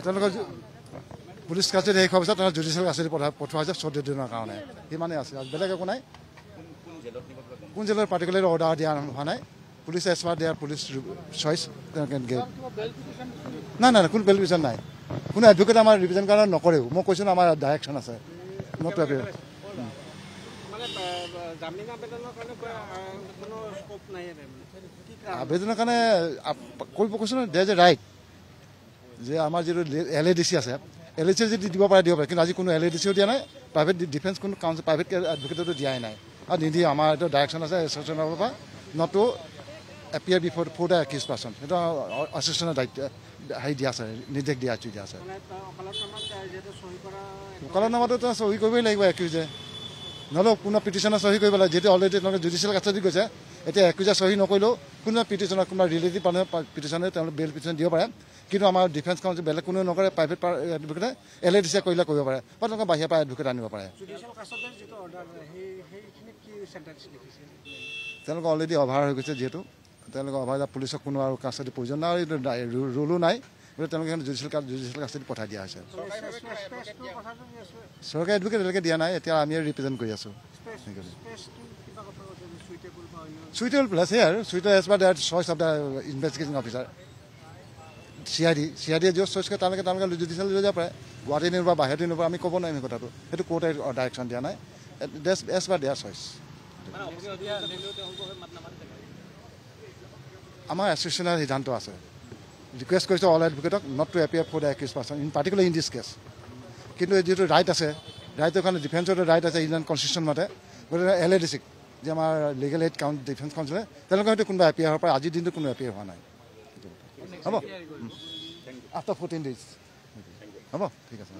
তেওঁলোকৰ পুলিচ কাছাৰী শেষ হোৱাৰ পিছত তেওঁলোকে জুডিচিয়েল কাছাৰী পঠোৱা হৈছে 14 দিনৰ কাৰণে সিমানেই আছে বেলেগ একো নাই কোন জেলৰ পাৰ্টিকুলাৰ অৰ্ডাৰ দিয়া হোৱা নাই police as per their police choice নাই নাই কোনো বেল ৰিভিজন নাই কোনো এডভোকেট আমাৰ ৰিভিজন কাৰণে নকৰেও মই কৈছোঁ আমাৰ ডাইৰেকশ্যন আছে নট আবেদনৰ কাৰণে কৰিব কৈছোঁ ন দেয়াৰ ইজ এ ৰাইট যে আমাৰ যিটো LADC আছে LADC যদি দিব পাৰে কিন্তু আজি কোনো LADCও দিয়া নাই প্ৰাইভেট ডিফেন্স কোনো কাউন্সিল প্ৰাইভেট এডভোকেটেটো দিয়াই নাই আৰু নিদিয়ে আমাৰ এইটো ডাইৰেকশ্যন আছে এছ'চিয়েশ্যনৰ পৰা not to appear before the accused person সেইটো এছ'চিয়েশ্যনৰ দায়িত্ব হেৰি দিয়া আছে নিৰ্দেশ দিয়া আছে ওকালতনামাটো চহী কৰিবই লাগিব একিউজে নহ'লে কোনো পিটিশ্যনত চহী কৰিব লাগে যিহেতু অলৰেডি তেওঁলোকে জুডিচিয়েল কাছাৰী গৈছে এতিয়া একিউজে চহী নকৰিলেও কোনোবা পিটিশ্যনত কোনোবা ৰিলেটিভ মানুহে পিটিশ্যনে তেওঁলোকে বেল পিটিশ্যন দিব পাৰে কিন্তু আমাৰ ডিফেন্স কাউন্সিল বেলেগ কোনেও নকৰে প্ৰাইভেট এডভোকেটে LADC কৰিলে কৰিব পাৰে বা তেওঁলোকে বাহিৰৰ পৰা এডভোকেট আনিব পাৰে তেওঁলোকে অলৰেডি অভাৰ হৈ গৈছে যিহেতু তেওঁলোকে অভাৰ পুলিচক কোনো আৰু কাছাৰী প্ৰয়োজন নাই আৰু ৰুলো নাই গতিকে তেওঁলোকে জুডিচিয়েল কাছাৰী পঠাই দিয়া হৈছে চৰকাৰী এডভোকেট এতিয়ালৈকে দিয়া নাই এতিয়া আমি ৰিপ্ৰেজেণ্ট কৰি আছোঁ সুইটেবল প্লাছ আৰু suitable as per the choice of the investigation officer CID য'ত চইচ কৰে তেওঁলোকে জুডিচিয়েল লৈ যাব পাৰে গুৱাহাটী নিব বা বাহিৰতে নিব আমি ক'ব নোৱাৰিম কথাটো সেইটো কোৰ্টে ডাইৰেকশ্যন দিয়া নাই এজ পাৰ দেয়াৰ চইচ আমাৰ এছ'চিয়েশ্যনৰ সিদ্ধান্ত আছে ৰিকুৱেষ্ট কৰিছোঁ অল এডভোকেটক not to appear for the accused person in particular in this case কিন্তু যিটো ৰাইট আছে ৰাইটৰ কাৰণে ডিফেন্সৰ ৰাইট আছে ইণ্ডিয়ান কনষ্টিটিউশ্যন মতে গতিকে LADC যে আমাৰ লিগেল এইড ডিফেন্স কাউন্সিলে তেওঁলোকে হয়তো কোনোবা এপিয়াৰ হ'ব পাৰে আজিৰ দিনটো কোনো এপিয়াৰ হোৱা নাই হ'ব আফটাৰ 14 days হ'ব ঠিক আছে